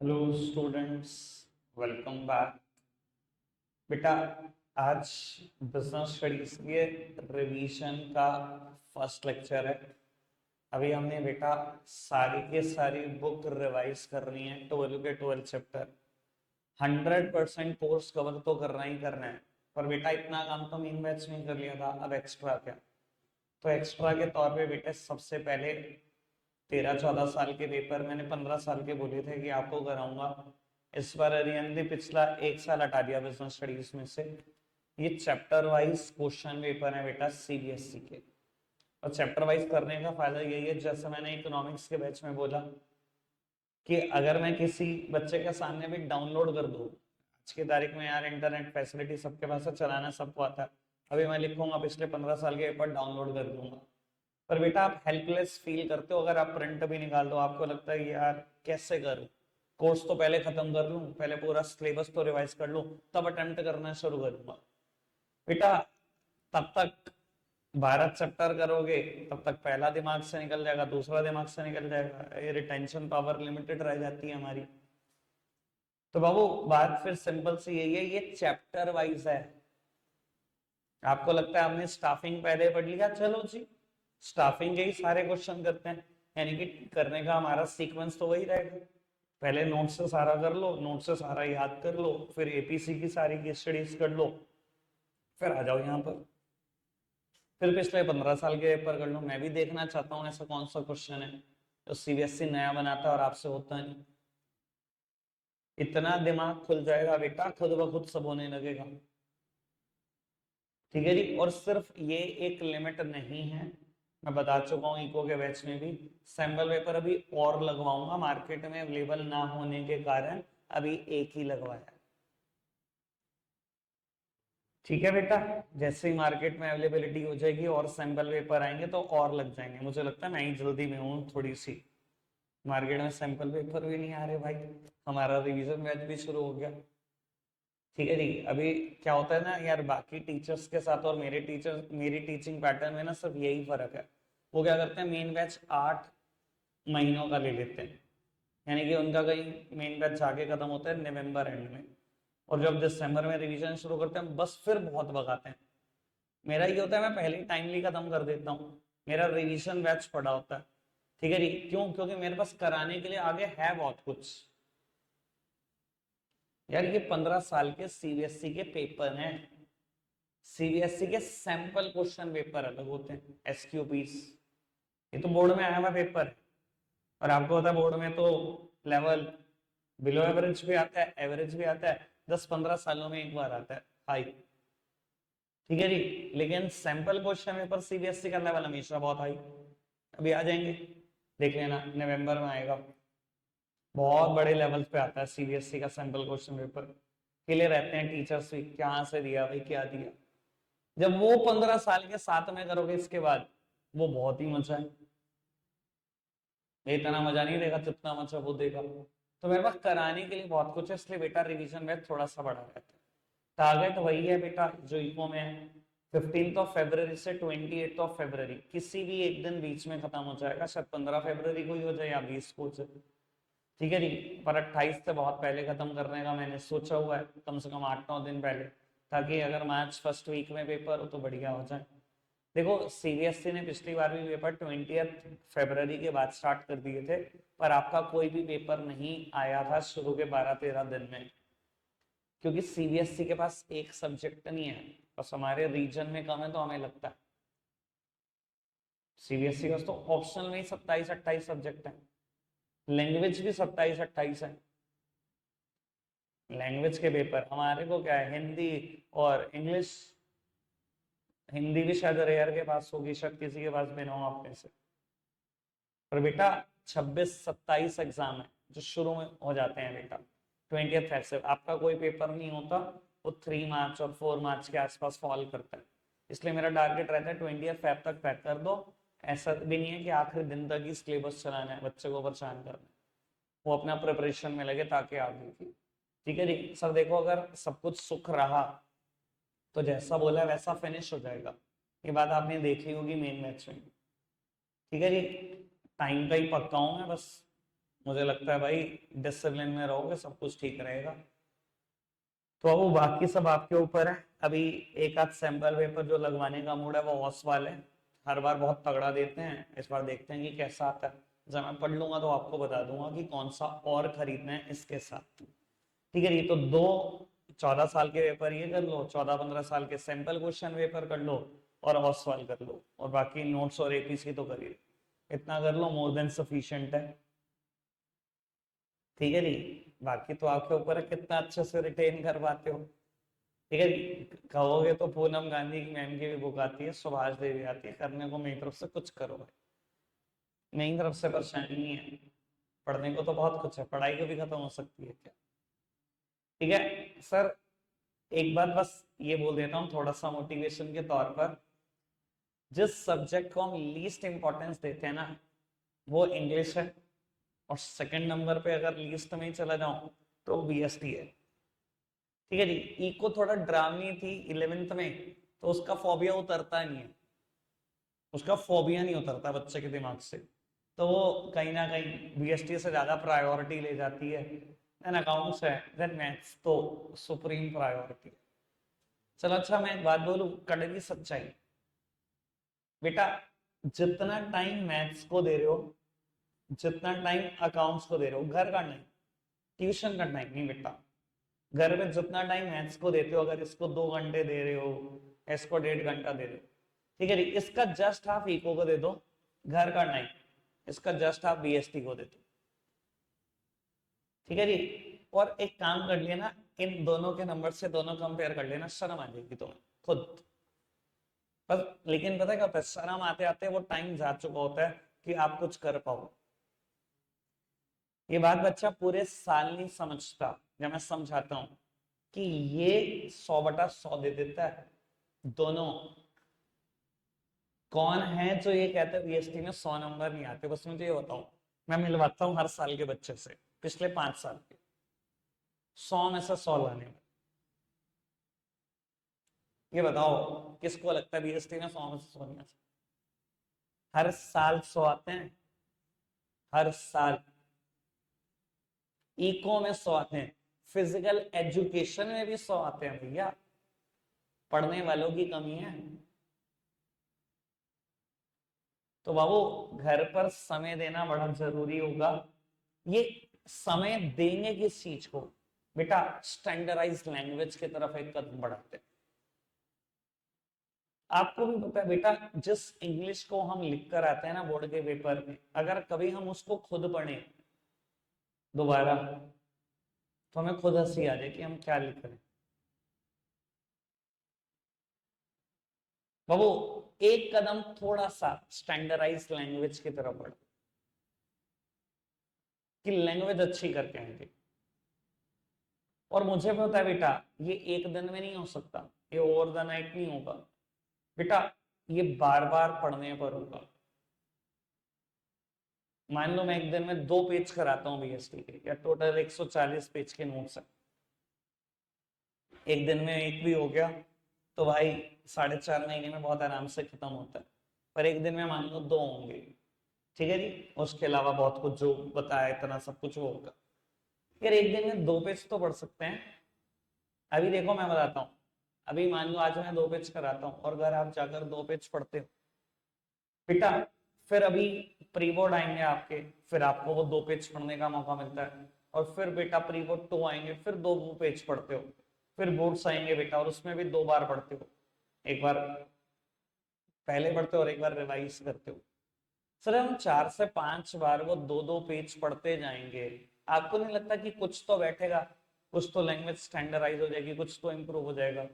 Hello students, welcome back. बेटा, आज business studies के रिवीजन का फर्स्ट लेक्चर है। अभी हमने बेटा सारी के सारी बुक रिवाइज करनी है, 12 के 12 चैप्टर। 100% कोर्स कवर तो करना ही करना है, पर बेटा इतना काम तो मेन बैच में कर लिया था, अब एक्स्ट्रा क्या। तो एक्स्ट्रा के तौर पे बेटा सबसे पहले 13-14 साल के पेपर मैंने 15 साल के बोले थे कि आपको कराऊंगा। इस बार अरियन ने पिछला 1 साल हटा दिया बिजनेस स्टडीज में से। ये चैप्टर वाइज क्वेश्चन पेपर है बेटा सीबीएसई के। और चैप्टर वाइज करने का फायदा यही है, जैसे मैंने इकोनॉमिक्स के बैच में बोला कि अगर मैं किसी बच्चे के सामने भी डाउनलोड कर दूं, आज की तारीख में यार इंटरनेट फैसिलिटी सबके पास है, चलाना सबको आता है। अभी मैं लिखूंगा पिछले 15 साल के पेपर डाउनलोड कर दूंगा, पर बेटा आप हेल्पलेस फील करते हो अगर आप प्रिंट भी निकाल दो। आपको लगता है यार कैसे करूं, कोर्स तो पहले खत्म कर लूं, पहले पूरा सिलेबस तो रिवाइज कर लूं, तब अटेम्प्ट करना शुरू करूंगा। बेटा तब तक 12 चैप्टर करोगे, तब तक पहला दिमाग से निकल जाएगा, दूसरा दिमाग से निकल जाएगा, ये रिटेंशन पावर लिमिटेड रह जाती है हमारी। तो बाबू बात फिर सिंपल सी यही है, ये चैप्टर वाइज है। आपको लगता है आपने स्टाफिंग पहले पढ़ लिया, चलो जी स्टाफिंग के ही सारे क्वेश्चन करते हैं, यानी कि करने का हमारा सीक्वेंस तो वही रहेगा। पहले नोट से सारा कर लो, नोट से सारा याद कर लो, फिर एपीसी की सारी केस स्टडीज कर लो, फिर आ जाओ यहाँ पर, फिर पिछले 15 साल के पेपर कर लो। मैं भी देखना चाहता हूँ ऐसा कौन सा क्वेश्चन है जो सीबीएसई नया बनाता है और आपसे होता नहीं। इतना दिमाग खुल जाएगा बेटा, खुद ब खुद सब होने लगेगा। ठीक है जी। और सिर्फ ये एक लिमिट नहीं है, मैं बता चुका हूँ इको के बैच में भी, सैंपल पेपर अभी और लगवाऊंगा, मार्केट में अवेलेबल ना होने के कारण अभी एक ही लगवाया। ठीक है बेटा, जैसे ही मार्केट में अवेलेबिलिटी हो जाएगी और सैंपल पेपर आएंगे तो और लग जाएंगे। मुझे लगता है मैं ही जल्दी में हूँ थोड़ी सी, मार्केट में सैंपल पेपर भी नहीं आ रहे भाई, हमारा रिवीजन बैच भी शुरू हो गया। ठीक है जी। अभी क्या होता है ना यार, बाकी टीचर्स के साथ और मेरी टीचिंग पैटर्न में ना सिर्फ यही फर्क है, वो क्या करते हैं मेन बैच 8 महीनों का ले लेते हैं, यानी कि उनका कहीं मेन बैच जाके खत्म होता है नवंबर एंड में, और जब दिसंबर में रिवीजन शुरू करते हैं बस फिर बहुत भगाते हैं। मेरा ये होता है मैं पहले ही टाइमली खत्म कर देता हूँ, मेरा रिवीजन बैच पड़ा होता है। ठीक है जी। क्यों? क्योंकि मेरे पास कराने के लिए आगे है बहुत कुछ। यार ये 15 साल के सीबीएसई के पेपर हैं, सीबीएसई के सैंपल क्वेश्चन पेपर अलग होते हैं, एसक्यूपीस। ये तो बोर्ड में आया हुआ पेपर है, और आपको पता है बोर्ड में तो लेवल बिलो एवरेज भी आता है, एवरेज भी आता है, 10-15 सालों में एक बार आता है हाई। ठीक है जी। लेकिन सैंपल क्वेश्चन पेपर सीबीएसई का लेवल हमेशा बहुत हाई। अभी आ जाएंगे, देख लेना नवंबर में आएगा, बहुत बड़े लेवल्स पे आता है सीबीएसई का सैंपल क्वेश्चन पेपर। खिले रहते हैं टीचर्स भी, क्या से दिया भाई, क्या दिया। जब वो 15 साल के साथ में करोगे इसके बाद, वो बहुत ही मजा है। ये इतना मजा नहीं देगा जितना मजा वो देगा। तो मेरे पास कराने के लिए बहुत कुछ है, इसलिए बेटा रिवीजन में थोड़ा सा बड़ा रहता है। टारगेट वही है बेटा जो इको में है, 15 फरवरी से 28 फरवरी, किसी भी एक दिन बीच में खत्म हो जाएगा, शायद 15 फरवरी को ही हो जाए या 20 को हो जाए। ठीक है जी। पर 28 से बहुत पहले खत्म करने का मैंने सोचा हुआ है, कम से कम 8-9 दिन पहले, ताकि अगर मार्च फर्स्ट वीक में पेपर हो तो बढ़िया हो जाए। देखो सीबीएसई ने पिछली बार भी पेपर 20 फरवरी के बाद स्टार्ट कर दिए थे, पर आपका कोई भी पेपर नहीं आया था शुरू के 12-13 दिन में, क्योंकि सीबीएसई के पास एक सब्जेक्ट नहीं है, बस हमारे रीजन में कम है तो हमें लगता है। सीबीएसई का तो ऑप्शनल में ही 27-28 सब्जेक्ट है, लैंग्वेज भी 27-28 है। लैंग्वेज के पेपर हमारे को क्या है, हिंदी और इंग्लिश। हिंदी भी शायद रेयर के पास होगी, शायद किसी के पास भी ना हो आप में से। पर बेटा 26-27 एग्जाम है जो शुरू में हो जाते हैं बेटा 20th से। आपका कोई पेपर नहीं होता, वो 3 मार्च और 4 मार्च के आसपास फॉल करता है। इसलिए मेरा टारगेट रहता है 20th तक पैक कर दो। ऐसा भी नहीं है कि आखिरी दिन तक ही सिलेबस चलाना है, बच्चे को परेशान करना है, वो अपना प्रिपरेशन में लगे ताकि आगे की। ठीक है जी सर। देखो अगर सब कुछ सुख रहा तो जैसा बोला वैसा फिनिश हो जाएगा, ये बात आपने देखी होगी मेन मैच में। ठीक है जी। टाइम का ही पक्का हूं मैं, बस मुझे लगता है भाई डिसिप्लिन में रहोगे सब कुछ ठीक रहेगा। तो अब वो बाकी सब आपके ऊपर है। अभी एक आध सैंपल पेपर जो लगवाने का मूड है वो ऑस वाले है, हर बार बहुत तगड़ा देते हैं, इस बार देखते हैं कि कैसा आता है। जब मैं पढ़ लूंगा तो आपको बता दूंगा कि कौन सा और खरीदना है इसके साथ। ठीक है, ये तो दो 14 साल के पेपर ये कर लो, 14-15 साल के सैंपल क्वेश्चन पेपर कर लो और ऑस वाल कर लो, और बाकी नोट्स और एपीसी तो करिए, इतना कर लो, मोर देन सफिशिएंट है। ठीक है जी। बाकी तो आपके ऊपर है कितना अच्छे से रिटेन कर पाते हो। ठीक है जी। कहोगे तो पूनम गांधी की मैम की भी बुक आती है, सुभाष देवी आती है, करने को मेरी तरफ से कुछ करो भाई, मेरी तरफ से परेशानी नहीं है। पढ़ने को तो बहुत कुछ है, पढ़ाई को भी खत्म हो सकती है क्या। ठीक है सर, एक बात बस ये बोल देता हूँ थोड़ा सा मोटिवेशन के तौर पर, जिस सब्जेक्ट को हम लीस्ट इंपॉर्टेंस देते हैं ना वो इंग्लिश है, और सेकंड नंबर पे अगर लिस्ट में ही चला जाऊं तो बीएसटी है। ठीक है जी। इको थोड़ा ड्रामी थी 11th में, तो उसका फोबिया उतरता नहीं है, उसका फोबिया नहीं उतरता बच्चे के दिमाग से, तो वो कहीं ना कहीं बीएसटी से ज्यादा प्रायोरिटी ले जाती है। देन अकाउंट्स है, देन मैथ्स तो सुप्रीम प्रायोरिटी है। चलो अच्छा, मैं एक बात बोलूं, कड़वी सच्चाई, बेटा जितना टाइम मैथ्स को दे रहे हो, जितना टाइम अकाउंट्स को दे रहे हो, घर का नहीं, ट्यूशन का टाइम नहीं बेटा, घर में जितना टाइम मैथ्स को देते हो, अगर इसको 2 घंटे दे रहे हो, इसको 1.5 घंटा दे रहे हो, ठीक है, इसका जस्ट हाफ इको को दे दो घर का टाइम, इसका जस्ट हाफ बीएसटी को दे दो। ठीक है जी। और एक काम कर लेना, इन दोनों के नंबर से दोनों कंपेयर कर लेना, शर्म आ जाएगी तुम्हें खुद। पर लेकिन पता है क्या होता है, शर्म आते आते वो टाइम जा चुका होता है कि आप कुछ कर पाओ। ये बात बच्चा पूरे साल नहीं समझता, जब मैं समझाता हूं कि ये 100/100 दे देता है दोनों। कौन है जो ये कहता है बीएसटी में 100 नंबर नहीं आते, बस मुझे ये बताओ। मैं मिलवाता हूँ हर साल के बच्चे से, पिछले 5 साल के, 100 में से 100 लाने में। ये बताओ किसको लगता है बीएसटी में 100 में से 100 नहीं आते। हर साल 100 आते हैं, हर साल। इको में 100 आते हैं, फिजिकल एजुकेशन में भी 100 आते हैं भैया, पढ़ने वालों की कमी है। तो बाबू घर पर समय देना बड़ा जरूरी होगा। ये समय देंगे किस चीज को, बेटा स्टैंडर्डाइज लैंग्वेज की तरफ एक कदम बढ़ाते हैं। आपको भी पता है बेटा, जिस इंग्लिश को हम लिख कर आते हैं ना बोर्ड के पेपर में, अगर कभी हम उसको खुद पढ़ें दोबारा तो हमें खुद हंसी आ जाए कि हम क्या लिख रहे हैं। बाबू एक कदम थोड़ा सा स्टैंडर्डाइज लैंग्वेज की तरफ बढ़ो, कि लैंग्वेज अच्छी करके आएंगे। और मुझे पता है बेटा, ये एक दिन में नहीं हो सकता, ये ओवर द नाइट नहीं होगा बेटा, ये बार बार पढ़ने पर होगा। मान लो मैं एक दिन में 2 पेज कराता हूँ बीएसटी के, या टोटल 140 पेज के नोट्स है, एक दिन में एक भी हो गया तो भाई 4.5 महीने में बहुत आराम से खत्म होता है। पर एक दिन में मान लो 2 होंगे, ठीक है जी, उसके अलावा बहुत कुछ जो बताया इतना सब कुछ वो होगा। यार एक दिन में 2 पेज तो पढ़ सकते हैं। अभी देखो मैं बताता हूँ, अभी मान लो आज मैं 2 पेज कराता हूँ और अगर आप जाकर 2 पेज पढ़ते हो बेटा, फिर अभी प्री बोर्ड आएंगे आपके, फिर आपको वो 2 पेज पढ़ने का मौका मिलता है, और फिर बेटा प्री बोर्ड 2 आएंगे, फिर 2 पेज पढ़ते हो, फिर बोर्ड्स आएंगे बेटा और उसमें भी 2 बार पढ़ते हो, एक बार पहले पढ़ते हो और एक बार रिवाइज करते हो। सर हम 4 से 5 बार वो 2-2 पेज पढ़ते जाएंगे, आपको नहीं लगता कि कुछ तो बैठेगा, कुछ तो लैंग्वेज स्टैंडर्डाइज हो जाएगी, कुछ तो इम्प्रूव हो जाएगा।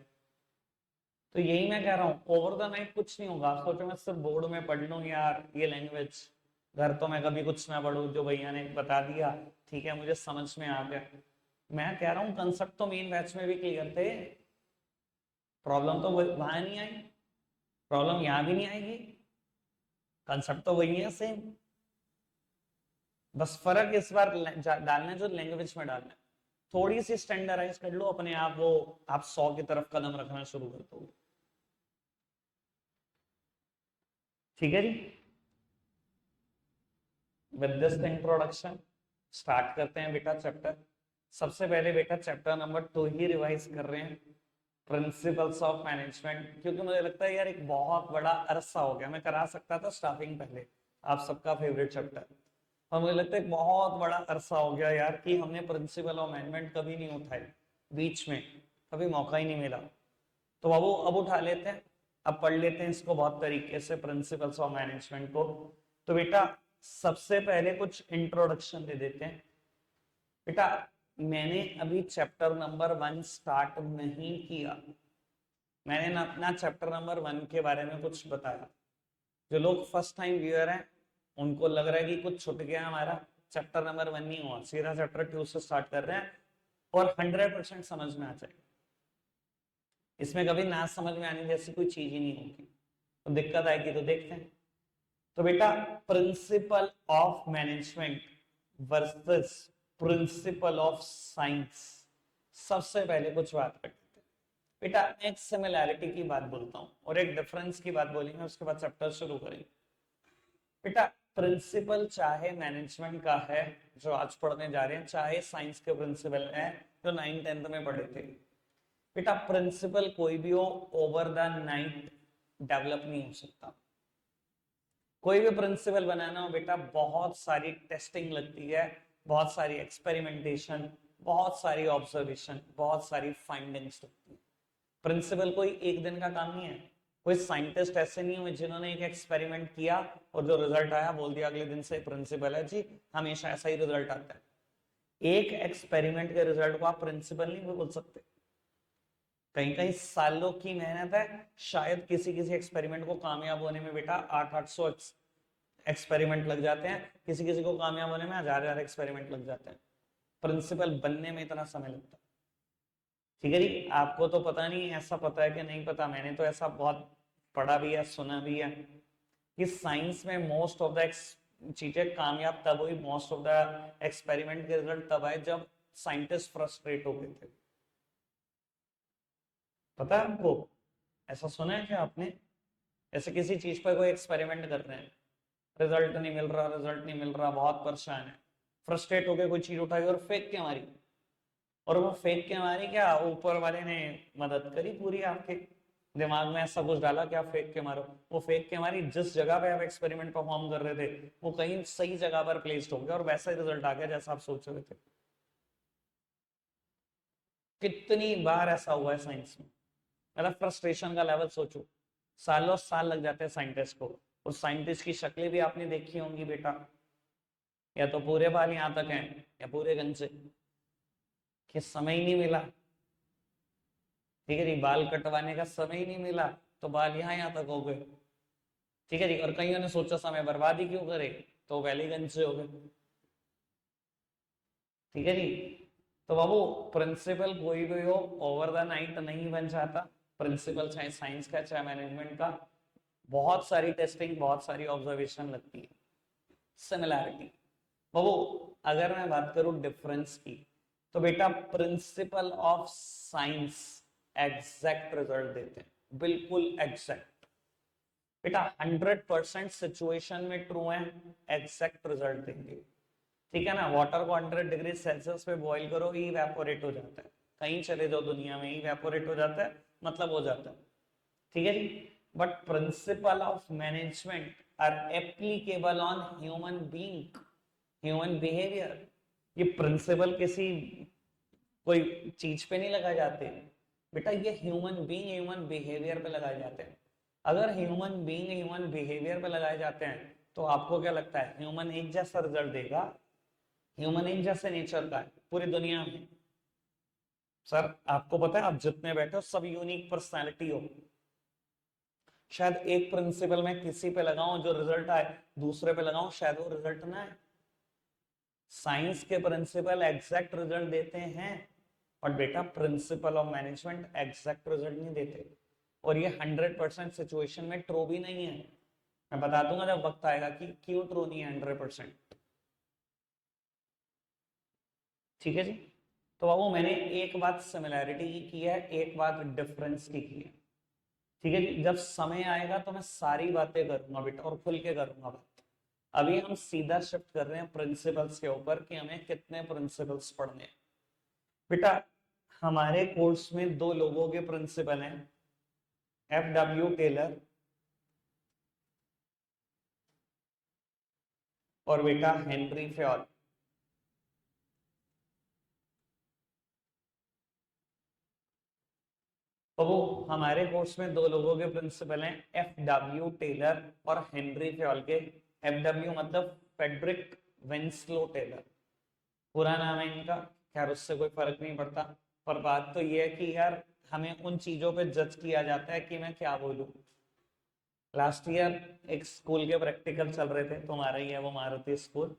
तो यही मैं कह रहा हूँ, ओवर द नाइट कुछ नहीं होगा। आप सोचो मैं सिर्फ बोर्ड में पढ़ लूँ यार ये लैंग्वेज, घर तो मैं कभी कुछ ना पढ़ू, जो भैया ने बता दिया ठीक है मुझे समझ में आ गया। मैं कह रहा हूँ कंसेप्ट तो मेन बैच में भी क्लियर थे, प्रॉब्लम तो वहां नहीं आई, प्रॉब्लम यहाँ भी नहीं आएगी, कंसेप्ट तो वही है सेम। बस फर्क इस बार डालना है जो लैंग्वेज में डालना है, थोड़ी सी स्टैंडर्डाइज कर लो अपने आप, वो आप 100 की तरफ कदम रखना शुरू कर दो। ठीक है जी। विद दिस इंट्रोडक्शन स्टार्ट करते हैं बेटा चैप्टर। सबसे पहले बेटा चैप्टर नंबर 2 ही रिवाइज कर रहे हैं, प्रिंसिपल्स ऑफ मैनेजमेंट, क्योंकि मुझे लगता है यार एक बहुत बड़ा अरसा हो गया, मैं करा सकता था स्टार्टिंग पहले, आप सबका फेवरेट चैप्टर, और मुझे लगता है एक बहुत बड़ा अरसा हो गया यार कि हमने प्रिंसिपल ऑफ मैनेजमेंट कभी नहीं उठाई, बीच में कभी मौका ही नहीं मिला। तो बाबू अब उठा लेते हैं, अब पढ़ लेते हैं इसको बहुत तरीके से, प्रिंसिपल्स ऑफ मैनेजमेंट को। तो बेटा सबसे पहले कुछ इंट्रोडक्शन दे देते हैं। बेटा मैंने अभी चैप्टर नंबर 1 स्टार्ट नहीं किया, मैंने ना अपना चैप्टर नंबर 1 के बारे में कुछ बताया। जो लोग फर्स्ट टाइम व्यूअर हैं उनको लग रहा है कि कुछ छूट गया हमारा, चैप्टर नंबर 1 नहीं हुआ, सीधा चैप्टर 2 से स्टार्ट कर रहे हैं और 100% समझ में आ जाएगा। इसमें कभी ना समझ में आने जैसी कोई चीज ही नहीं होगी, तो दिक्कत आएगी। तो देखते हैं। तो बेटा principal of management versus principle of science, सबसे पहले कुछ बात करते हैं। बेटा एक सिमिलैरिटी की बात बोलता हूं और एक डिफरेंस की बात बोलेंगे, उसके बाद चैप्टर शुरू करेंगे। बेटा प्रिंसिपल चाहे मैनेजमेंट का है जो आज पढ़ने जा रहे हैं, चाहे साइंस के प्रिंसिपल है जो 9th-10th में पढ़े थे, बेटा प्रिंसिपल कोई भी हो ओवर द नाइट डेवलप नहीं हो सकता। कोई भी प्रिंसिपल बनाना हो बेटा बहुत सारी टेस्टिंग लगती है, बहुत सारी एक्सपेरिमेंटेशन, बहुत सारी ऑब्जर्वेशन, बहुत सारी फाइंडिंग्स लगती है। प्रिंसिपल कोई एक दिन का काम नहीं है, कोई साइंटिस्ट ऐसे नहीं हुए जिन्होंने एक एक्सपेरिमेंट किया और जो रिजल्ट आया बोल दिया अगले दिन से प्रिंसिपल है जी, हमेशा ऐसा ही रिजल्ट आता है। एक एक्सपेरिमेंट के रिजल्ट को आप प्रिंसिपल नहीं बोल सकते, कहीं कहीं सालों की मेहनत है, शायद किसी किसी एक्सपेरिमेंट को कामयाब होने में बेटा 800 एक्सपेरिमेंट लग जाते हैं, किसी किसी को कामयाब होने में 1000 एक्सपेरिमेंट लग जाते हैं, प्रिंसिपल बनने में इतना समय लगता है। ठीक है जी, आपको तो पता नहीं ऐसा पता है कि नहीं पता, मैंने तो ऐसा बहुत पढ़ा भी है, सुना भी है कि साइंस में मोस्ट ऑफ द चीजें कामयाब तब हुई, मोस्ट ऑफ द एक्सपेरिमेंट के रिजल्ट तब आए जब साइंटिस्ट फ्रस्ट्रेट हो गए थे। पता है आपको, ऐसा सुना है क्या आपने? ऐसे किसी चीज पर कोई एक्सपेरिमेंट कर रहे हैं, रिजल्ट नहीं मिल रहा, रिजल्ट नहीं मिल रहा, बहुत परेशान है, फ्रस्ट्रेट हो गए, कोई चीज उठाई और फेंक के मारी, और वो फेंक के मारी क्या ऊपर वाले ने मदद करी पूरी, आपके दिमाग में ऐसा कुछ डाला कि आप फेंक के मारो, वो फेंक के मारी, जिस जगह पे आप एक्सपेरिमेंट परफॉर्म कर रहे थे वो कहीं सही जगह पर प्लेस्ड हो गया और वैसा ही रिजल्ट आ गया जैसा आप सोच रहे थे। कितनी बार ऐसा हुआ है साइंस में, मतलब फ्रस्ट्रेशन का लेवल सोचो, सालों साल लग जाते हैं साइंटिस्ट को, और साइंटिस्ट की शक्लें भी आपने देखी होंगी बेटा, या तो पूरे बाल यहाँ तक हैं या पूरे गंजे, कि समय ही नहीं मिला। ठीक है जी, बाल कटवाने का समय ही नहीं मिला तो बाल यहाँ तक हो गए। ठीक है जी, और कईयों ने सोचा समय बर्बाद ही क्यों करे, तो पहले गंज से हो गए। ठीक है जी, तो बाबू प्रिंसिपल कोई भी हो ओवर द नाइट नहीं बन जाता, प्रिंसिपल चाहे साइंस का चाहे मैनेजमेंट का, बहुत सारी टेस्टिंग, बहुत सारी ऑब्जर्वेशन लगती है। सिमिलैरिटी बाबू, अगर मैं बात करूं डिफरेंस की, तो बेटा principle of science exact result देते हैं, बिल्कुल एग्जैक्ट बेटा, 100% सिचुएशन में ट्रू है, एग्जैक्ट रिजल्ट देंगे। ठीक है ना, वाटर को 100 डिग्री सेल्सियस पे बॉईल करो, इवेपोरेट हो जाता है, कहीं चले जाओ दुनिया में इवेपोरेट हो जाता है, मतलब हो जाता है। ठीक है जी, but principle of management are applicable on human being, human behaviour. ये प्रिंसिपल किसी कोई चीज पे नहीं लगाए जाते बेटा, ये ह्यूमन बीइंग ह्यूमन बिहेवियर पे लगाए जाते हैं। अगर ह्यूमन बीइंग ह्यूमन बिहेवियर पे लगाए जाते हैं तो आपको क्या लगता है ह्यूमन एक जैसा रिजल्ट देगा? ह्यूमन एक जैसे नेचर का है पूरी दुनिया में? सर आपको पता है आप जितने बैठे हो सब यूनिक पर्सनालिटी हो, शायद एक प्रिंसिपल में किसी पे लगाऊं जो रिजल्ट आए, दूसरे पे लगाऊं शायद वो रिजल्ट ना आए। साइंस के प्रिंसिपल एग्जैक्ट रिजल्ट देते हैं, और बेटा principal of management exact result नहीं देते, और ये 100% सिचुएशन में ट्रू भी नहीं है। मैं बता दूंगा जब वक्त आएगा कि क्यों ट्रू नहीं है 100%। ठीक है जी, तो बाबू मैंने एक बात सिमिलैरिटी की है, एक बात डिफरेंस की है। ठीक है जी, जब समय आएगा तो मैं सारी बातें करूंगा बेटा और खुल के करूंगा बात। अभी हम सीधा शिफ्ट कर रहे हैं प्रिंसिपल्स के ऊपर कि हमें कितने प्रिंसिपल्स पढ़ने हैं। बेटा हमारे कोर्स में दो लोगों के प्रिंसिपल हैं, FW टेलर और बेटा हेनरी फ्योल। तो वो हमारे कोर्स में दो लोगों के प्रिंसिपल हैं, FW टेलर और हेनरी फ्योल के। FW मतलब फेडरिक विंस्लो टेलर, पूरा नाम है इनका। खैर उससे कोई फर्क नहीं पड़ता, पर बात तो ये है कि यार हमें उन चीजों पे जज किया जाता है कि मैं क्या बोलूं। लास्ट ईयर एक स्कूल के प्रैक्टिकल चल रहे थे, तुम्हारा ही है वो मारुति स्कूल।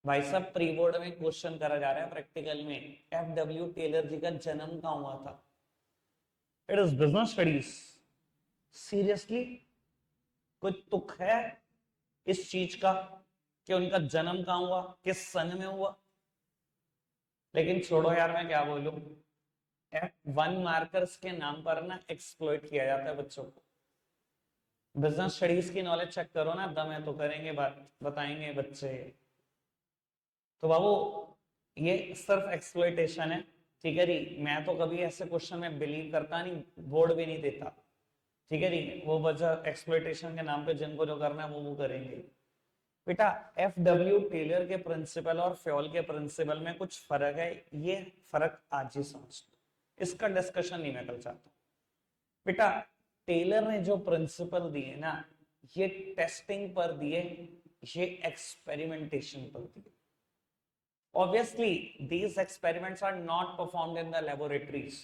भाई साहब प्री बोर्ड में क्वेश्चन करा जा रहा है प्रैक्टिकल में, FW टेलर जी का जन्म कहाँ हुआ था। It is business studies. Seriously कोई तुक है इस चीज का कि उनका जन्म कहाँ हुआ, किस सन में हुआ। लेकिन छोड़ो यार, मैं क्या बोलूं। F1 मार्कर्स के नाम पर ना एक्सप्लॉइट किया जाता है बच्चों को। बिजनेस स्टडीज की नॉलेज चेक करो ना, दम है तो करेंगे बात, बताएंगे बच्चे। तो बाबू ये सिर्फ एक्सप्लॉइटेशन है, ठीक है जी। मैं तो कभी ऐसे क्वेश्चन में बिलीव करता नहीं, बोर्ड भी नहीं देता, ठीक है जी। वो वजह एक्सप्लॉइटेशन के नाम पे जिनको जो करना है वो करेंगे। बेटा FW टेलर के प्रिंसिपल और फ्योल के प्रिंसिपल में कुछ फर्क है, ये फर्क आज ही समझ लो, इसका डिस्कशन नहीं मैं कल चाहता। बेटा टेलर ने जो प्रिंसिपल दिए ना, ये टेस्टिंग पर दिए, ये एक्सपेरिमेंटेशन पर दिए। Obviously these experiments are not performed in the laboratories,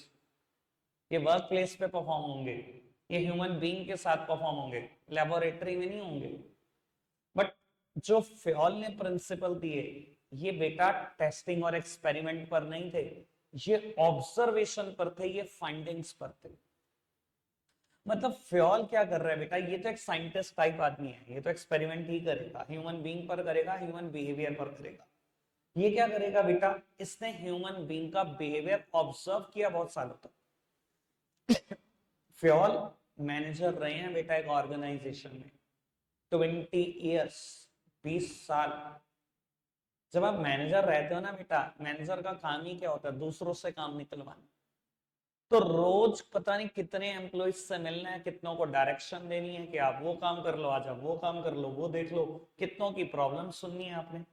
ये वर्क प्लेस पे परफॉर्म होंगे, ये ह्यूमन बीइंग के साथ परफॉर्म होंगे, लेबोरेटरी में नहीं होंगे। बट जो फ्योल ने प्रिंसिपल दिए, ये बेटा टेस्टिंग और एक्सपेरिमेंट पर नहीं थे, ये ऑब्जर्वेशन पर थे, ये फाइंडिंग्स पर थे। मतलब फ्योल क्या कर रहा है बेटा, ये तो एक साइंटिस्ट टाइप आदमी है, ये तो एक्सपेरिमेंट ही करेगा, ह्यूमन बीइंग पर करेगा, ह्यूमन बिहेवियर पर करेगा। ये क्या करेगा बेटा, इसने ह्यूमन बीइंग का बिहेवियर ऑब्जर्व किया बहुत सालों तक। फ्योल मैनेजर रहे हैं बेटा एक ऑर्गेनाइजेशन में 20 ईयर्स, 20 साल। जब आप मैनेजर रहते हो ना बेटा, मैनेजर का काम ही क्या होता है, दूसरों से काम निकलवाना। तो रोज पता नहीं कितने एम्प्लॉइज से मिलना है, कितनों को डायरेक्शन देनी है कि आप वो काम कर लो, आज आप वो काम कर लो, वो देख लो, कितनों की प्रॉब्लम सुननी है आपने।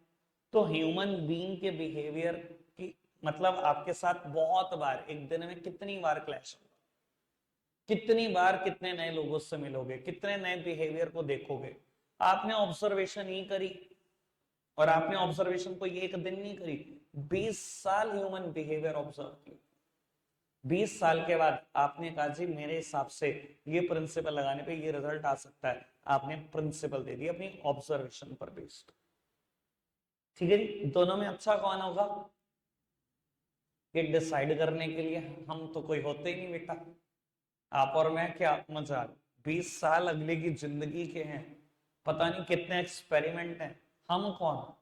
तो ह्यूमन बीइंग के बिहेवियर की मतलब आपके साथ बहुत बार एक दिन में कितनी बार क्लैश होगा, कितनी बार कितने नए लोगों से मिलोगे, कितने नए बिहेवियर को देखोगे। आपने ऑब्जर्वेशन ही करी, और आपने ऑब्जर्वेशन को ये एक दिन नहीं करी, 20 साल ह्यूमन बिहेवियर ऑब्जर्व किया। 20 साल के बाद आपने कहा जी मेरे हिसाब से ये प्रिंसिपल लगाने पे ये रिजल्ट आ सकता है, आपने प्रिंसिपल दे दिया अपनी ऑब्जर्वेशन पर बेस्ड। ठीक है जी, दोनों में अच्छा कौन होगा, ये डिसाइड करने के लिए हम तो कोई होते ही नहीं बेटा। आप और मैं क्या मजाक, 20 साल अगले की जिंदगी के हैं, पता नहीं कितने एक्सपेरिमेंट हैं, हम कौन।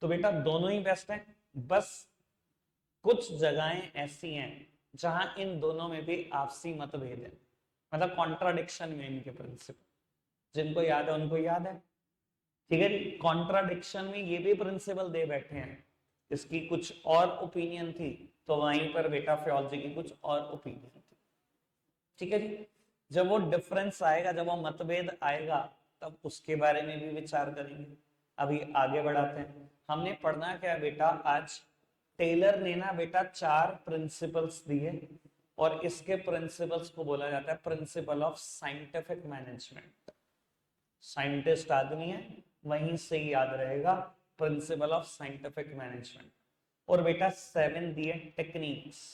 तो बेटा दोनों ही बेस्ट हैं, बस कुछ जगहें ऐसी हैं जहां इन दोनों में भी आपसी मतभेद है, मतलब कॉन्ट्राडिक्शन में इनके प्रिंसिपल। जिनको याद है उनको याद है, ठीक है जी। कॉन्ट्राडिक्शन में ये भी प्रिंसिपल दे बैठे हैं, इसकी कुछ और ओपिनियन थी, तो वहीं पर बेटा फ्योलॉजी की कुछ और ओपिनियन थी, ठीक है जी। जब वो डिफरेंस आएगा, जब वो मतभेद आएगा, तब उसके बारे में भी विचार करेंगे। अभी आगे बढ़ाते हैं, हमने पढ़ना क्या है बेटा आज। टेलर ने ना बेटा 4 प्रिंसिपल्स दिए, और इसके प्रिंसिपल्स को बोला जाता है principal of scientific management. Scientist आदमी है, वहीं से ही याद रहेगा, प्रिंसिपल ऑफ साइंटिफिक मैनेजमेंट। और बेटा 7 दिए टेक्निक्स,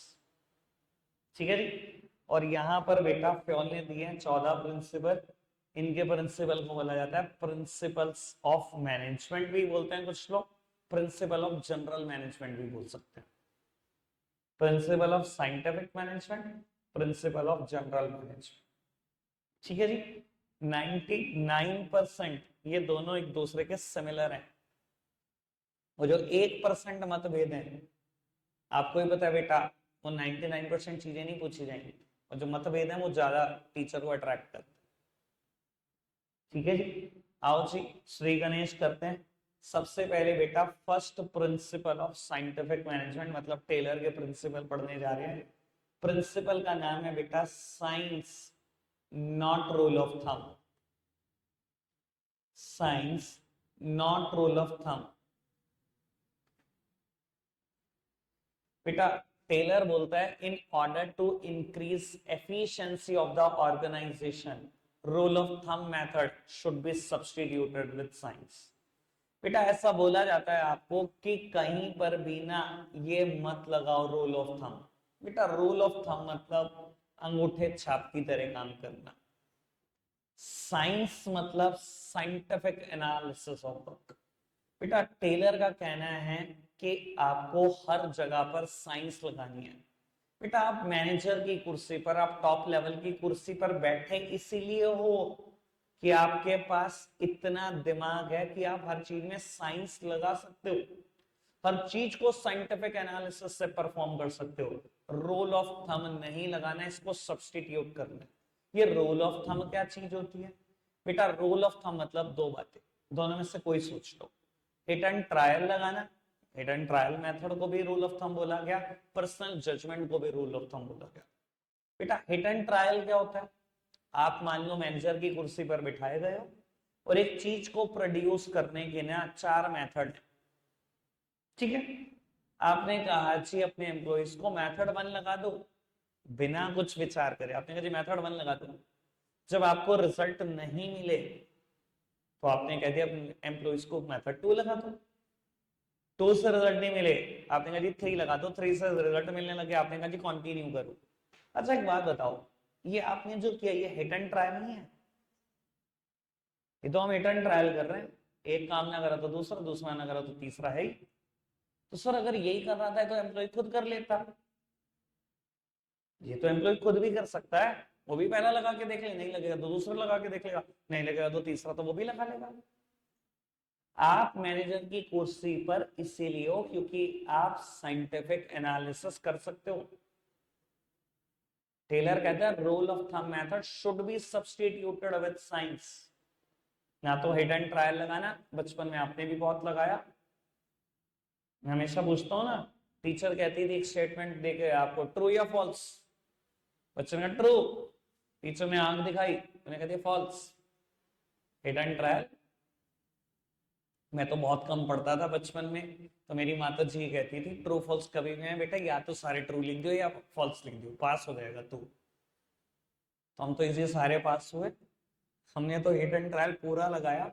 ठीक है जी। और यहां पर बेटा फ्योल ने दिए हैं 14 प्रिंसिपल। इनके प्रिंसिपल को बोला जाता है प्रिंसिपल्स ऑफ मैनेजमेंट भी बोलते हैं कुछ लोग, प्रिंसिपल ऑफ जनरल मैनेजमेंट भी बोल सकते हैं। Principal of scientific management, principle of general management, ठीक है जी। 99% ये दोनों एक दूसरे के सिमिलर हैं। वो जो 1% मतभेद है, आपको ही पता है बेटा, वो 99% चीजें नहीं पूछी जाएंगी, और जो मतभेद है वो ज्यादा टीचर को अट्रैक्ट करते हैं, ठीक है जी। आओ जी श्री गणेश करते हैं। सबसे पहले बेटा first principle of scientific management मतलब टेलर के प्रिंसिपल पढ़ने जा रहे हैं। प्रिंसिपल का नाम है बेटा science not rule of thumb. Science not rule of thumb. बेटा टेलर बोलता है in order to increase efficiency of the organisation rule of thumb method should be substituted with science. बेटा ऐसा बोला जाता है आपको कि कहीं पर भी ना ये मत लगाओ रूल ऑफ थंब। बेटा रूल ऑफ थंब मतलब अंगूठे छाप की तरह काम करना। साइंस मतलब साइंटिफिक एनालिसिस ऑफ बुक। बेटा टेलर का कहना है कि आपको हर जगह पर साइंस लगानी है। बेटा आप मैनेजर की कुर्सी पर, आप टॉप लेवल की कुर्सी पर बैठे इसीलिए हो कि आपके पास इतना दिमाग है कि आप हर चीज में साइंस लगा सकते हो, हर चीज को साइंटिफिक एनालिसिस से परफॉर्म कर सकते हो। रोल ऑफ थंब नहीं लगाना, इसको सब्स्टिट्यूट करना। ये रोल ऑफ थंब क्या चीज होती है? बेटा रोल ऑफ थंब मतलब दो बातें, दोनों में से कोई सोच लो। हिट एंड ट्रायल लगाना, हिट एंड ट्रायल मेथड को भी रूल ऑफ थंब बोला गया, पर्सनल जजमेंट को भी रूल ऑफ थंब बोला गया। बेटा हिट एंड ट्रायल क्या होता है? आप मान लो मैनेजर की कुर्सी पर बिठाए गए हो और एक चीज को प्रोड्यूस करने के ना चार मेथड है, ठीक है? आपने कहा जी अपने एम्प्लॉइज को मेथड 1 लगा दो, बिना कुछ विचार करे आपने कहा जी मेथड 1 लगा दो। जब आपको रिजल्ट नहीं मिले तो आपने कह दिया एम्प्लॉइज को मेथड 2 लगा दो। 2 से रिजल्ट नहीं मिले आपने कहा जी 3 लगा दो। 3 से रिजल्ट मिलने लगे आपने कहा जी कंटिन्यू करो। अच्छा एक बात बताओ, ये आपने जो किया ये हिट एंड ट्रायल नहीं है? ये तो हम हिट एंड ट्रायल कर रहे हैं, एक काम ना करा तो दूसरा, दूसरा ना करा तो तीसरा है ही। तो सर अगर यही कर रहा था तो एम्प्लॉय खुद कर लेता। ये तो एम्प्लॉय खुद भी कर सकता है, वो भी पहला लगा के देख ले, नहीं लगेगा तो दूसरा लगा के देख लेगा, नहीं लगेगा तो तीसरा तो वो भी लगा लेगा। आप मैनेजर की कुर्सी पर इसीलिए हो क्योंकि आप साइंटिफिक एनालिसिस कर सकते हो। टेलर कहता है role of thumb method should be substituted with science. ना तो हिट एंड ट्रायल लगाना, बचपन में आपने भी बहुत लगाया। मैं हमेशा पूछता हूं ना, टीचर कहती थी एक स्टेटमेंट देके आपको ट्रू या फॉल्स, बच्चे ने ट्रू, टीचर ने आंख दिखाई, मैंने कहती फॉल्स। हिट एंड ट्रायल मैं तो बहुत कम पढ़ता था बचपन में, तो मेरी माता जी कहती थी ट्रू फॉल्स कभी नहीं है बेटा, या तो सारे ट्रू लिख दो या फॉल्स लिख दो, पास हो जाएगा तू। तो हम तो इसी सारे पास हुए, हमने तो हिट एंड ट्रायल पूरा लगाया।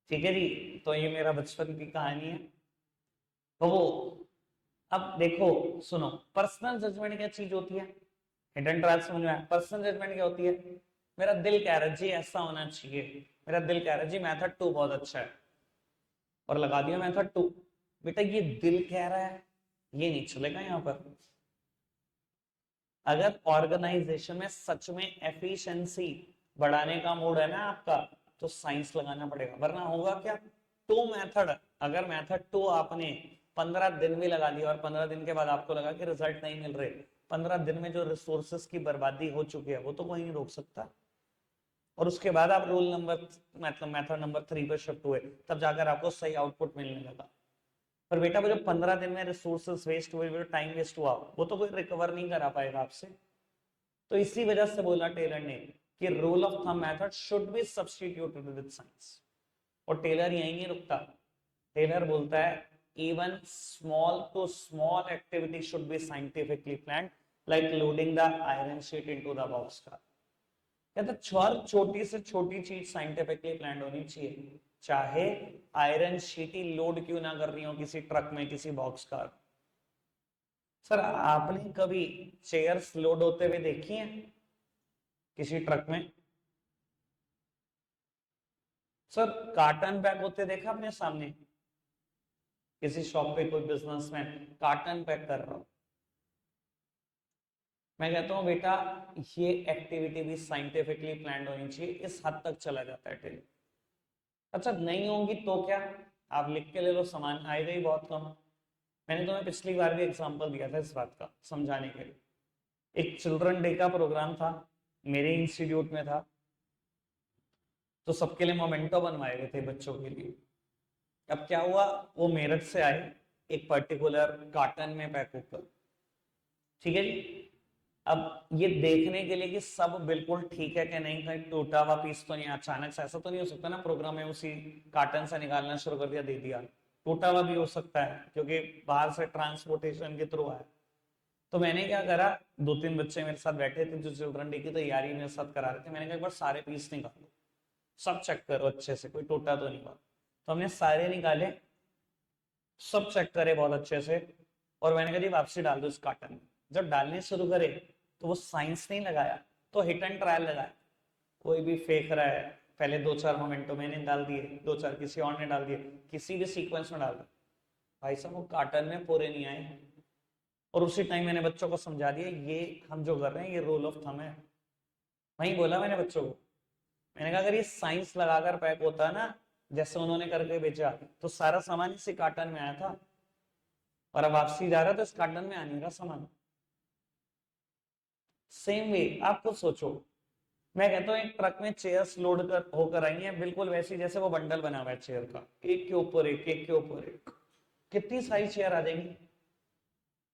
ठीक है जी, तो ये मेरा बचपन की कहानी है। तो वो अब देखो सुनो, पर्सनल जजमेंट क्या चीज होती है? हिट एंड ट्रायल समझ में आया। पर्सनल जजमेंट क्या होती है? मेरा दिल कह रहा है जी ऐसा होना चाहिए, मेरा दिल कह रहा है जी मेथड 2 बहुत अच्छा है, और लगा दिया मेथड 2। बेटा ये दिल कह रहा है, ये नहीं चलेगा यहाँ पर। अगर ऑर्गेनाइजेशन में सच में एफिशिएंसी बढ़ाने का मूड है ना आपका, तो साइंस लगाना पड़ेगा, वरना होगा क्या? 2 मेथड, अगर मेथड 2 आपने 15 दिन भी लगा दिया और 15 दिन के बाद आपको लगा कि रिजल्ट नहीं मिल रहे, 15 दिन में जो रिसोर्सेस की बर्बादी हो चुकी है वो तो कोई नहीं रोक सकता। और उसके बाद आप रूल नंबर मतलब मेथड नंबर 3 पर शिफ्ट हुए, तब जाकर आपको सही आउटपुट मिलने लगा। पर बेटा वो जो 15 दिन में रिसोर्सेस वेस्ट हुए, जो टाइम वेस्ट हुआ, वो तो कोई रिकवर नहीं करा पाएगा आपसे। तो इसी वजह से बोला टेलर ने कि rule of thumb method should be substituted with science. और टेलर यहीं नहीं रुकता, टेलर बोलता है even small to small activity should be scientifically planned, like loading the iron sheet into the box car. कहता हर छोटी से छोटी चीज साइंटिफिकली प्लान होनी चाहिए, चाहे आयरन शीट ही लोड क्यों ना कर रही हो किसी ट्रक में, किसी बॉक्स कार। सर आपने कभी चेयर्स लोड होते हुए देखी हैं किसी ट्रक में? सर कार्टन पैक होते देखा अपने सामने? किसी शॉप पे कोई बिजनेसमैन कार्टन पैक कर रहा हो, मैं कहता हूं बेटा ये एक्टिविटी भी साइंटिफिकली प्लान होनी चाहिए, इस हद तक चला जाता है टेलर। अच्छा नहीं होंगी तो क्या, आप लिख के ले लो, सामान आएगा ही बहुत कम। मैंने तुम्हें पिछली बार भी एग्जांपल दिया था इस बात का समझाने के लिए। एक चिल्ड्रन डे का प्रोग्राम था, मेरे इंस्टीट्यूट में था, तो सबके लिए मोमेंटो बनवाए गए थे बच्चों के लिए। अब क्या हुआ, वो मेरठ से आए एक पर्टिकुलर कार्टन में पैक होकर, ठीक है जी। अब ये देखने के लिए कि सब बिल्कुल ठीक है कि नहीं, कहीं टूटा हुआ पीस तो नहीं, अचानक से ऐसा तो नहीं हो सकता ना प्रोग्राम में उसी कार्टन से निकालना शुरू कर दिया, दे दिया। टूटा हुआ भी हो सकता है क्योंकि बाहर से ट्रांसपोर्टेशन के थ्रू आया। तो मैंने क्या करा, 2-3 बच्चे मेरे साथ बैठे थे जो चिल्ड्रन डे की तैयारी मेरे साथ करा रहे थे। मैंने कहा एक बार सारे पीस निकालो, सब चेक करो अच्छे से, कोई टूटा तो नहीं हुआ। तो हमने सारे निकाले, सब चेक करे बहुत अच्छे से, और मैंने कहा जी वापसी डाल दो इस कार्टन में। जब डालने शुरू करे तो वो साइंस नहीं लगाया, तो हिट एंड ट्रायल लगाया। कोई भी फेंक रहा है, पहले 2-4 मोमेंटो मैंने डाल दिए, 2-4 किसी और ने डाल दिए, किसी भी सीक्वेंस में डाल दिया। भाई साहब वो कार्टन में पूरे नहीं आए। और उसी टाइम मैंने बच्चों को समझा दिया ये हम जो कर रहे हैं ये रूल ऑफ थंब है। वहीं बोला मैंने बच्चों को, मैंने कहा अगर ये साइंस लगाकर पैक होता ना जैसे उन्होंने करके बेचा, तो सारा सामान इसी कार्टन में आया था, और अब वापसी जा रहा तो इस कार्टन में आने का सामान। सेम वे आप खुद सोचो, मैं कहता हूँ एक ट्रक में चेयर्स लोड कर होकर आई हैं बिल्कुल वैसी जैसे वो बंडल बना हुआ है चेयर का, एक के ऊपर एक, एक के ऊपर एक, कितनी सारी चेयर आ जाएंगी।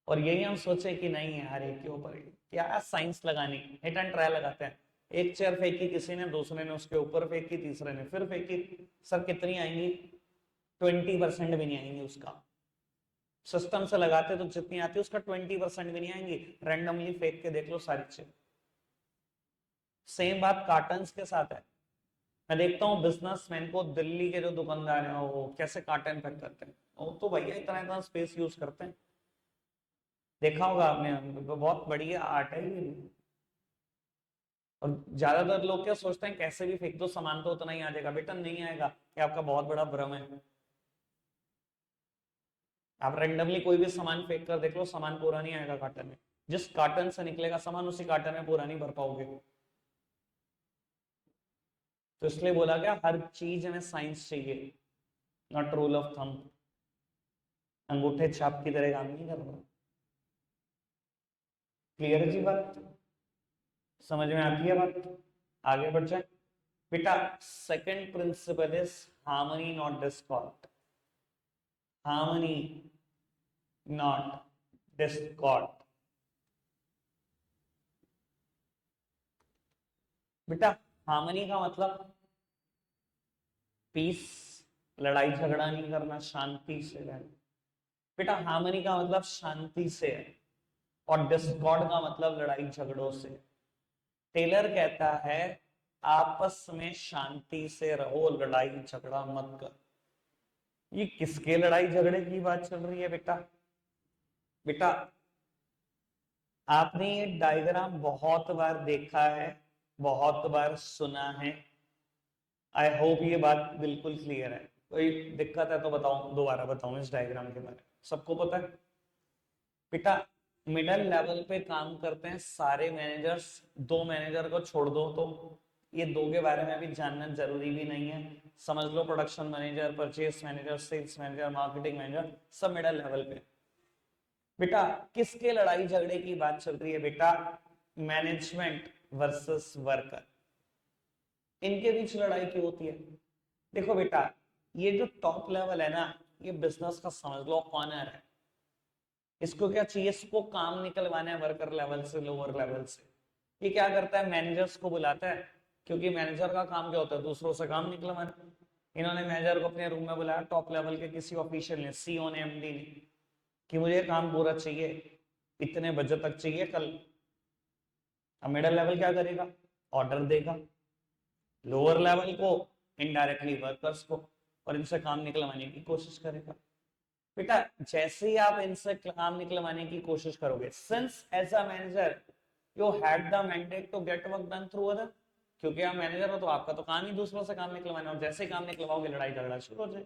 और यही हम सोचे कि नहीं यार एक के ऊपर एक, क्या साइंस लगाने की, हिट एंड ट्रायल लगाते हैं। एक चेयर फेंकी किसी ने, दूसरे ने उसके ऊपर फेंकी, तीसरे ने फिर फेंकी। सर कितनी आएंगी, 20% भी नहीं आएंगी उसका। सिस्टम से लगाते तो जितनी आती है उसका 20% भी नहीं आएंगी। रैंडमली फेंक के देख लो सारी चीज। सेम बात कार्टन्स के साथ है। मैं देखता हूँ बिजनेसमैन को, दिल्ली के जो दुकानदार हैं वो कैसे कार्टन पैक करते हैं। वो तो भैया इतना इतना स्पेस यूज करते हैं, देखा होगा आपने, बहुत बढ़िया आर्ट है ये। और ज्यादातर लोग क्या सोचते हैं कैसे भी फेंक दो सामान तो उतना ही आ जाएगा। बेटा नहीं आएगा, ये आपका बहुत बड़ा भ्रम है। आप रैंडमली कोई भी सामान फेंक कर देख लो, सामान पूरा नहीं आएगा कार्टन में। जिस कार्टन से निकलेगा सामान उसी कार्टन में पूरा नहीं भर पाओगे। तो इसलिए बोला गया हर चीज में साइंस चाहिए, नॉट रूल ऑफ थंब। अंगूठे छाप की तरह काम नहीं करना। क्लियर है जी बात, समझ में आती है बात, आगे बढ़ जाए बेटा। Second principle is harmony not discord. Harmony not discord. बेटा हार्मनी का मतलब पीस, लड़ाई झगड़ा नहीं करना, शांति से रहना। बेटा हार्मनी का मतलब शांति से है, और डिस्कॉर्ड का मतलब लड़ाई झगड़ों से। टेलर कहता है आपस में शांति से रहो, लड़ाई झगड़ा मत कर। ये किसके लड़ाई झगड़े की बात चल रही है बेटा? बेटा आपने ये डायग्राम बहुत बार देखा है, बहुत बार सुना है। आई होप ये बात बिल्कुल क्लियर है। कोई दिक्कत है तो बताओ, दोबारा बताऊं इस डायग्राम के बारे में, सबको पता है? बेटा मिडिल लेवल पे काम करते हैं सारे मैनेजर्स, 2 मैनेजर को छोड़ दो तो, ये 2 के बारे में अभी जानना जरूरी भी नहीं है। समझ लो production manager, purchase manager, sales manager, marketing manager, सब मिडिल लेवल पे। बेटा किसके लड़ाई झगड़े की बात चल रही है बेटा? मैनेजमेंट वर्सेस वर्कर, इनके बीच लड़ाई क्यों होती है? देखो बेटा ये जो टॉप लेवल है ना, ये बिजनेस का समझ लो कॉर्नर है। इसको क्या चाहिए, इसको काम निकलवाना है वर्कर लेवल से, लोअर लेवल से। ये क्या करता है, मैनेजर्स को बुलाता है, क्योंकि मैनेजर का काम क्या होता है, दूसरों से काम निकलवाना। इन्होंने मैनेजर को अपने रूम में बुलाया, टॉप लेवल के किसी ऑफिशियल ने, सीईओ ने, एमडी ने, कि मुझे काम पूरा चाहिए, इतने बजे तक चाहिए कल। अब मिडिल लेवल क्या करेगा, ऑर्डर देगा लोअर लेवल को, इनडायरेक्टली वर्कर्स को, और इनसे काम निकलवाने की कोशिश करेगा। बेटा जैसे ही आप इनसे काम निकलवाने की कोशिश करोगे, since as a manager you had the mandate to get work done through other, क्योंकि आप मैनेजर हो तो आपका तो काम ही दूसरों से काम निकलवाना, और जैसे ही काम निकलवाओगे लड़ाई झगड़ा शुरू हो जाए।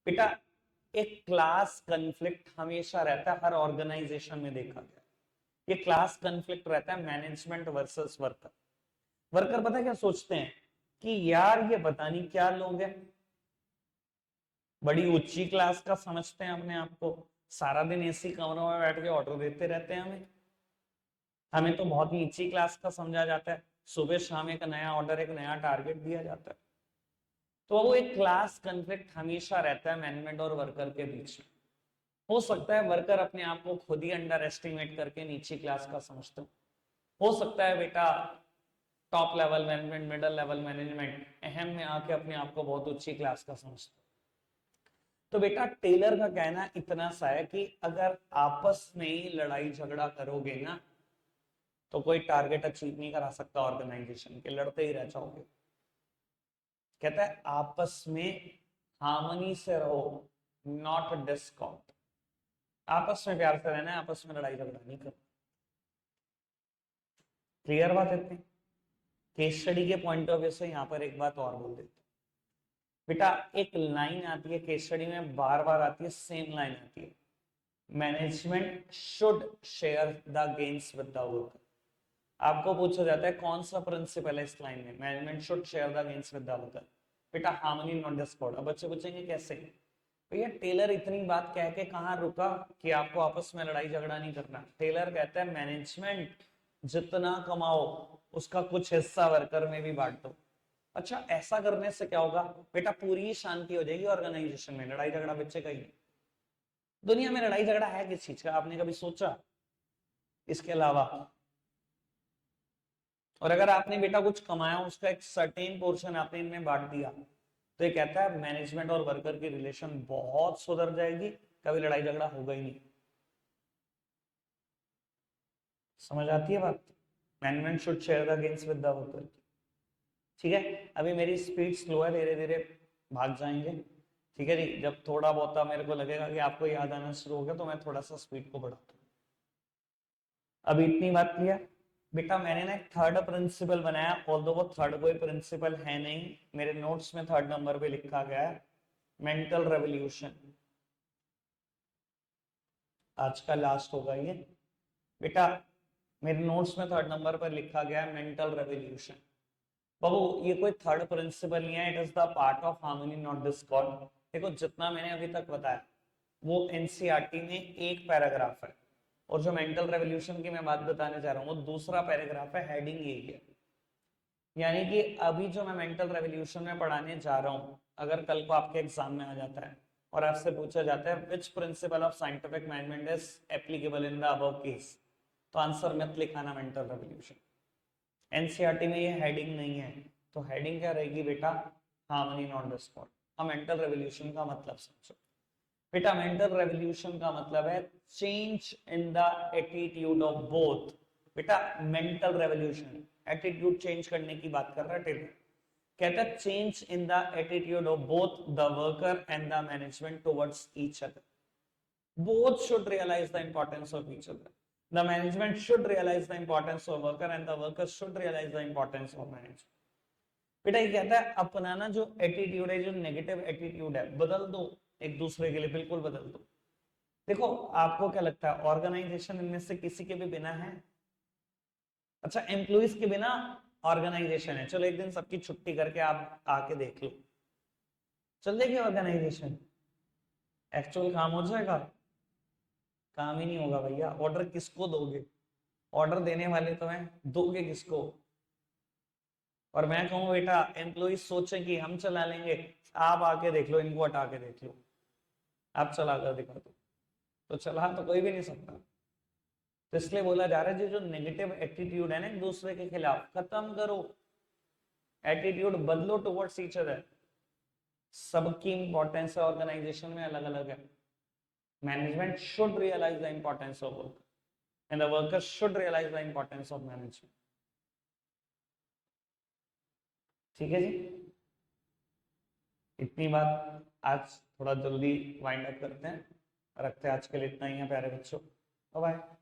बेटा एक क्लास कन्फ्लिक्ट हमेशा रहता है, हर ऑर्गेनाइजेशन में देखा गया। ये क्लास कन्फ्लिक्ट रहता है मैनेजमेंट वर्सेस वर्कर। वर्कर पता है क्या सोचते हैं कि यार ये पता नहीं क्या लोग हैं, बड़ी ऊंची क्लास का समझते हैं अपने आप को, सारा दिन एसी कमरों में बैठ के ऑर्डर देते रहते हैं हमें, हमें तो बहुत नीची क्लास का समझा जाता है। सुबह शाम एक नया ऑर्डर, एक नया टारगेट दिया जाता है। तो वो एक क्लास कॉन्फ्लिक्ट हमेशा रहता है मैनेजमेंट और वर्कर के बीच में। हो सकता है वर्कर अपने आप को खुद ही अंडर एस्टिमेट करके नीची क्लास का समझते हो सकता है बेटा top level management, middle level management अहम में आके अपने आप को बहुत ऊंची क्लास का समझते हो। तो बेटा टेलर का कहना इतना सा है कि अगर आपस में ही लड़ाई झगड़ा करोगे ना तो कोई टारगेट अचीव नहीं करा सकता ऑर्गेनाइजेशन के, लड़ते ही रह जाओगे। कहता है आपस में हार्मनी से रहो, नॉट डिस्कॉर्ड। आपस में प्यार से रहना है, आपस में लड़ाई झगड़ा नहीं करना। क्लियर बात है इतनी? केस स्टडी के पॉइंट ऑफ व्यू से यहां पर एक बात और बोल देते बेटा, एक लाइन आती है केस स्टडी में, बार बार आती है, सेम लाइन आती है, management should share the gains with the worker. आपको पूछा जाता है कौन सा प्रिंसिपल है इस लाइन में, management should share the gains with the worker. बेटा हार्मनी नॉट डिस्कॉर्ड। अब बच्चे पूछेंगे कैसे? भैया टेलर इतनी बात कह के कहां रुका कि आपको आपस में लड़ाई झगड़ा नहीं करना। टेलर कहता है मैनेजमेंट जितना कमाओ उसका कुछ हिस्सा वर्कर में भी बांट दो। अच्छा ऐसा करने से क्या होगा बेटा? पूरी शांति हो जाएगी ऑर्गेनाइजेशन में, लड़ाई झगड़ा बच्चे का ही। दुनिया में लड़ाई झगड़ा है किस चीज का, आपने कभी सोचा इसके अलावा? और अगर आपने बेटा कुछ कमाया, उसका एक सर्टेन पोर्शन आपने इनमें बांट दिया, तो ये कहता है मैनेजमेंट और वर्कर की रिलेशन बहुत सुधर जाएगी, कभी लड़ाई झगड़ा होगा ही नहीं। समझ आती है बात? Management should share the gains with the worker. ठीक है, अभी मेरी स्पीड स्लो है, धीरे धीरे भाग जाएंगे। ठीक है जी, जब थोड़ा बहुत मेरे को लगेगा कि आपको याद आना शुरू हो गया तो मैं थोड़ा सा स्पीड को बढ़ाता हूँ। अभी इतनी बात क्लियर? बेटा मैंने ना एक थर्ड प्रिंसिपल बनाया, ऑल्दो वो थर्ड कोई प्रिंसिपल है नहीं, मेरे नोट्स में थर्ड नंबर पे लिखा गया है, मेंटल रेवोल्यूशन। आज का लास्ट होगा ये बेटा, मेरे नोट्स में थर्ड नंबर पर लिखा गया है मेंटल रेवोल्यूशन। बाबू ये कोई थर्ड प्रिंसिपल नहीं है, it is the part of harmony not Discord. देखो जितना मैंने अभी तक बताया वो एनसीईआरटी में एक पैराग्राफ है, और जो मेंटल रेवोल्यूशन की मैं बात बताने जा रहा हूँ वो दूसरा पैराग्राफ है, हेडिंग यही है। यानी कि अभी जो मैं मेंटल रेवोल्यूशन में पढ़ाने जा रहा हूँ, अगर कल को आपके एग्जाम में आ जाता है और आपसे पूछा जाता है which principle of scientific management is applicable in the above case, तो आंसर मत लिखाना मेंटल रेवोल्यूशन। एनसीईआरटी में ये हेडिंग नहीं है, तो हेडिंग क्या रहेगी बेटा? Harmony not Discord. अब मेंटल रेवोल्यूशन का मतलब समझो बेटा, मेंटल रेवोल्यूशन का मतलब है change in the attitude of both. बेटा मेंटल रेवोल्यूशन एटीट्यूड चेंज करने की बात कर रहा है टेलर। कहता है change in the attitude of both the worker and the management towards each other. both should realize the importance of each other. The management should realize the importance of worker and the workers should realize the importance of management. बेटा ये कहता है अपना ना जो attitude है, जो negative attitude है, बदल दो एक दूसरे के लिए, बिल्कुल बदल दो। देखो आपको क्या लगता है ऑर्गेनाइजेशन इनमें से किसी के भी बिना है? अच्छा एम्प्लॉइज के बिना ऑर्गेनाइजेशन है, चलो एक दिन सबकी छुट्टी करके आप आके देख लो, चल देगी ऑर्गेनाइजेशन? एक्चुअल काम हो जाएगा? काम ही नहीं होगा भैया। ऑर्डर किसको दोगे? ऑर्डर देने वाले तो हैं, दोगे किसको? और मैं कहूँ बेटा एम्प्लॉय सोचे कि हम चला लेंगे, आप आके देख लो, इनको हटा के देख लो, आप चला कर दिखा दो, तो चला तो कोई भी नहीं सकता। तो इसलिए बोला जा रहा है जो नेगेटिव एटीट्यूड है ना एक दूसरे के खिलाफ, खत्म करो, एटीट्यूड बदलो टुवर्ड्स ईच अदर। सबकी इंपॉर्टेंस ऑर्गेनाइजेशन में अलग अलग है। Management should realise the importance of work and the workers should realize the importance of management. ठीक है जी, इतनी बात आज थोड़ा जल्दी वाइंड अप करते हैं, रखते हैं आज के लिए इतना ही है प्यारे बच्चों, बाय बाय।